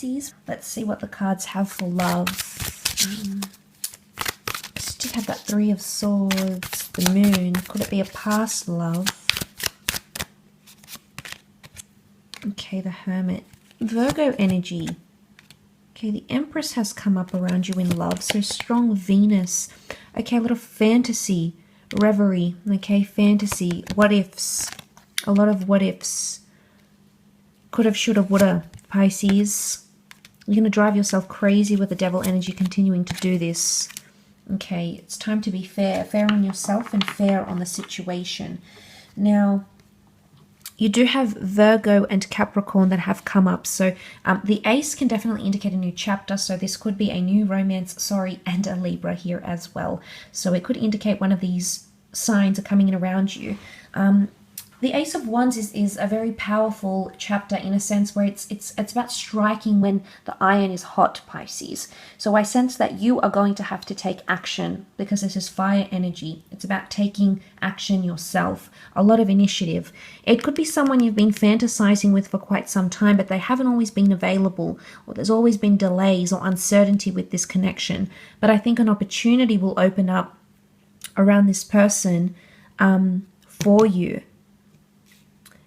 Pisces. Let's see what the cards have for love. Just have that Three of Swords, the Moon. Could it be a past love? Okay, the Hermit. Virgo energy. Okay, the Empress has come up around you in love. So strong Venus. Okay, a lot of fantasy, reverie. Okay, fantasy, what ifs. A lot of what ifs. Could have, should have, would have. Pisces. You're going to drive yourself crazy with the Devil energy continuing to do this. Okay, it's time to be fair. Fair on yourself and fair on the situation. Now, you do have Virgo and Capricorn that have come up. So the Ace can definitely indicate a new chapter. So this could be a new romance, and a Libra here as well. So it could indicate one of these signs are coming in around you. The Ace of Wands is a very powerful chapter in a sense where it's about striking when the iron is hot, Pisces. So I sense that you are going to have to take action because this is fire energy. It's about taking action yourself. A lot of initiative. It could be someone you've been fantasizing with for quite some time, but they haven't always been available, or there's always been delays or uncertainty with this connection. But I think an opportunity will open up around this person for you.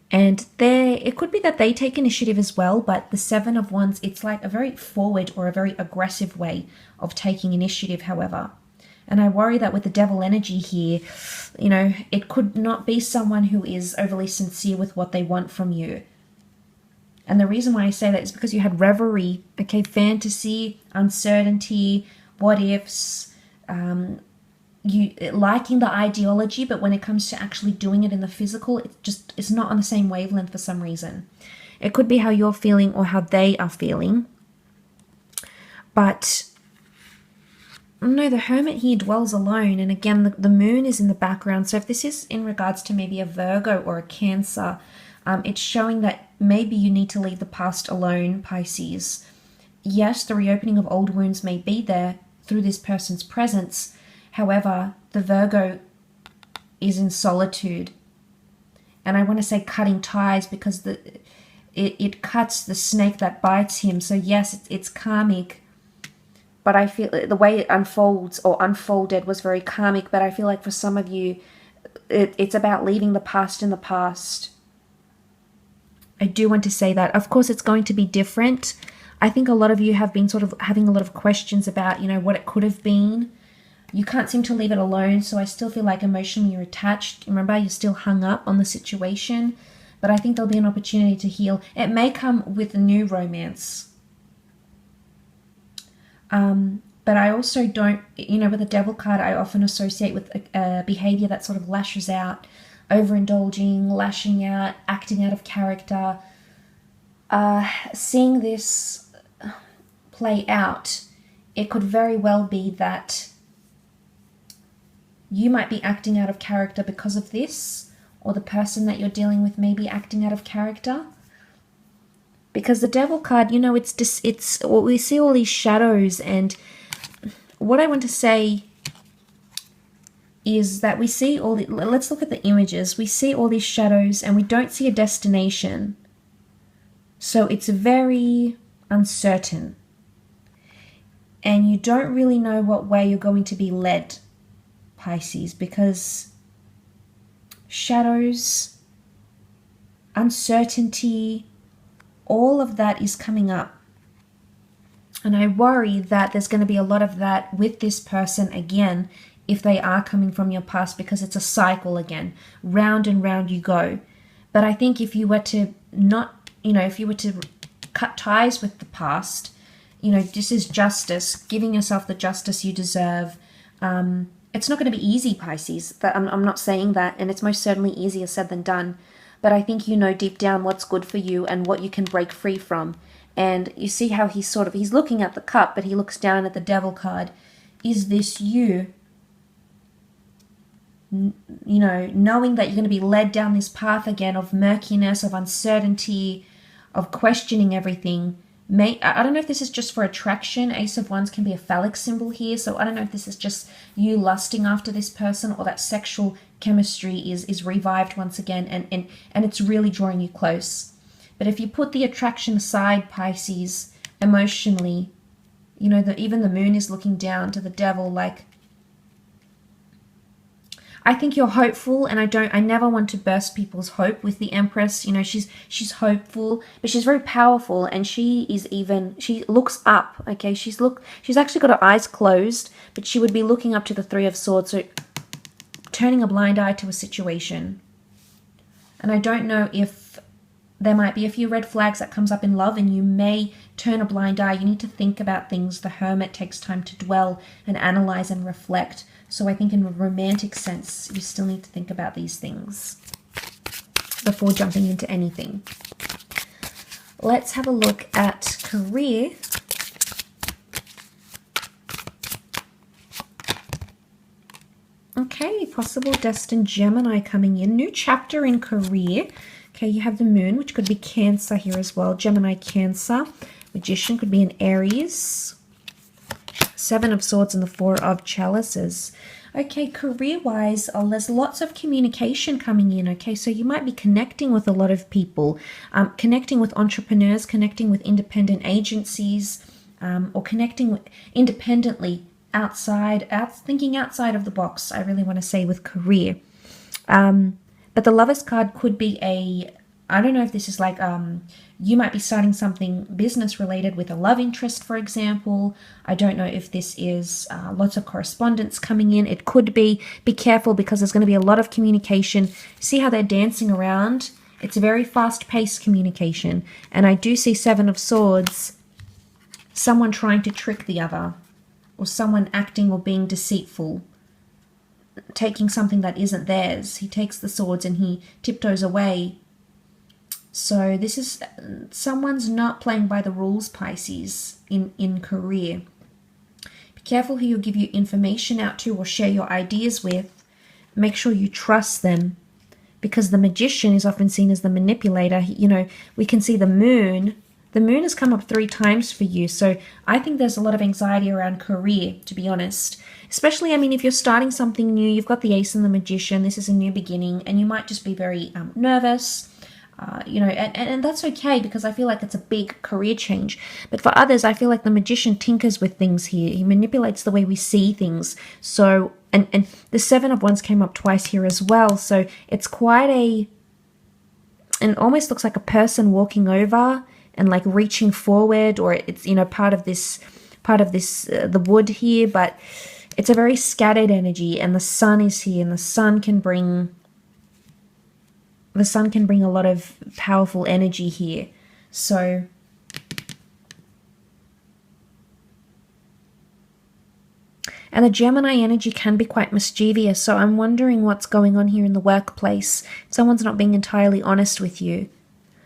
And it could be that they take initiative as well, but the Seven of Wands, it's like a very forward or a very aggressive way of taking initiative, however. And I worry that with the Devil energy here, you know, it could not be someone who is overly sincere with what they want from you. And the reason why I say that is because you had reverie, okay, fantasy, uncertainty, what ifs, you liking the ideology, but when it comes to actually doing it in the physical, it's not on the same wavelength for some reason. It could be how you're feeling or how they are feeling. But no, the Hermit here dwells alone. And again, the moon is in the background. So if this is in regards to maybe a Virgo or a Cancer, it's showing that maybe you need to leave the past alone, Pisces. Yes, the reopening of old wounds may be there through this person's presence. However, the Virgo is in solitude. And I want to say cutting ties because it cuts the snake that bites him. So yes, it's karmic. But I feel the way it unfolds or unfolded was very karmic. But I feel like for some of you, it's about leaving the past in the past. I do want to say that. Of course, it's going to be different. I think a lot of you have been sort of having a lot of questions about, you know, what it could have been. You can't seem to leave it alone, so I still feel like emotionally you're attached. Remember, you're still hung up on the situation, but I think there'll be an opportunity to heal. It may come with a new romance. But I also don't, you know, with the Devil card, I often associate with a behavior that sort of lashes out, overindulging, lashing out, acting out of character. Seeing this play out, it could very well be that you might be acting out of character because of this, or the person that you're dealing with may be acting out of character. Because the Devil card, you know, it's we see all these shadows, and what I want to say is that we see all the, let's look at the images. We see all these shadows and we don't see a destination. So it's very uncertain. And you don't really know what way you're going to be led, Pisces, because shadows, uncertainty, all of that is coming up. And I worry that there's going to be a lot of that with this person again, if they are coming from your past, because it's a cycle again. Round and round you go. But I think if you were to not, you know, if you were to cut ties with the past, you know, this is justice, giving yourself the justice you deserve. It's not going to be easy, Pisces. I'm not saying that, and it's most certainly easier said than done. But I think you know deep down what's good for you and what you can break free from. And you see how he's looking at the cup, but he looks down at the Devil card. Is this you? You know, knowing that you're going to be led down this path again of murkiness, of uncertainty, of questioning everything. I don't know if this is just for attraction. Ace of Wands can be a phallic symbol here. So I don't know if this is just you lusting after this person, or that sexual chemistry is revived once again, and it's really drawing you close. But if you put the attraction aside, Pisces, emotionally. You know, even the moon is looking down to the devil. Like, I think you're hopeful, and I never want to burst people's hope with the Empress. You know, she's hopeful, but she's very powerful, and she looks up, okay? She's actually got her eyes closed, but she would be looking up to the Three of Swords, so turning a blind eye to a situation. And I don't know if there might be a few red flags that comes up in love, and you may turn a blind eye. You need to think about things. The Hermit takes time to dwell and analyze and reflect. So I think in a romantic sense, you still need to think about these things before jumping into anything. Let's have a look at career. Okay, possible destined Gemini coming in. New chapter in career. Okay, you have the moon, which could be Cancer here as well. Gemini, Cancer. Magician could be an Aries. Seven of Swords and the Four of Chalices. Okay, career-wise, there's lots of communication coming in, okay? So you might be connecting with a lot of people, connecting with entrepreneurs, connecting with independent agencies, or connecting independently thinking outside of the box, I really want to say, with career. But the Lovers card could be I don't know if this is like, you might be starting something business related with a love interest, for example. I don't know if this is lots of correspondence coming in. It could be careful, because there's going to be a lot of communication. See how they're dancing around? It's a very fast-paced communication. And I do see Seven of Swords, someone trying to trick the other, or someone acting or being deceitful, taking something that isn't theirs. He takes the swords and he tiptoes away. So this is, someone's not playing by the rules, Pisces, in career. Be careful who you give your information out to or share your ideas with. Make sure you trust them, because the Magician is often seen as the manipulator. You know, we can see the moon. The moon has come up 3 times for you. So I think there's a lot of anxiety around career, to be honest. Especially, I mean, if you're starting something new, you've got the Ace and the Magician. This is a new beginning, and you might just be very nervous. You know, and that's okay, because I feel like it's a big career change. But for others, I feel like the Magician tinkers with things here. He manipulates the way we see things. So, and the Seven of Wands came up twice here as well. So it's quite it almost looks like a person walking over and like reaching forward, or it's, you know, part of this, the wood here. But it's a very scattered energy, and the sun is here, and the sun can bring a lot of powerful energy here. So and the Gemini energy can be quite mischievous. So I'm wondering what's going on here in the workplace. Someone's not being entirely honest with you.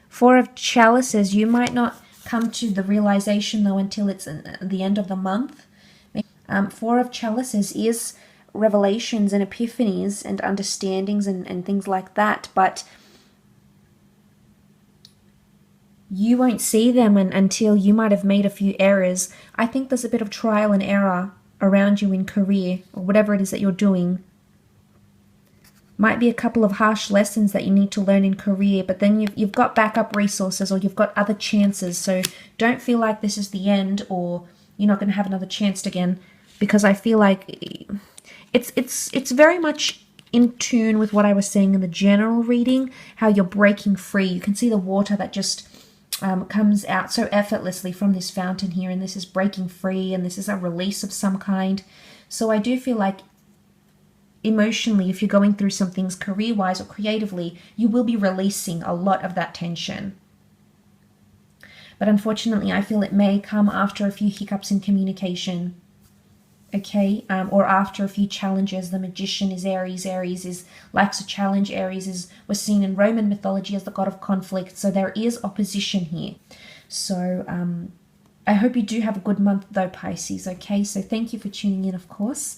Four of Chalices, you might not come to the realization though until it's at the end of the month. Four of Chalices is revelations and epiphanies and understandings and things like that, but you won't see them until you might have made a few errors. I think there's a bit of trial and error around you in career, or whatever it is that you're doing. Might be a couple of harsh lessons that you need to learn in career, but then you've got backup resources, or you've got other chances. So don't feel like this is the end, or you're not going to have another chance again, because I feel like it's very much in tune with what I was saying in the general reading, how you're breaking free. You can see the water that just comes out so effortlessly from this fountain here, and this is breaking free, and this is a release of some kind. So I do feel like emotionally, if you're going through some things career-wise or creatively, you will be releasing a lot of that tension. But unfortunately, I feel it may come after a few hiccups in communication. Okay, or after a few challenges. The Magician is Aries. Aries likes a challenge. Aries was seen in Roman mythology as the god of conflict. So there is opposition here. So I hope you do have a good month though, Pisces. Okay, so thank you for tuning in, of course.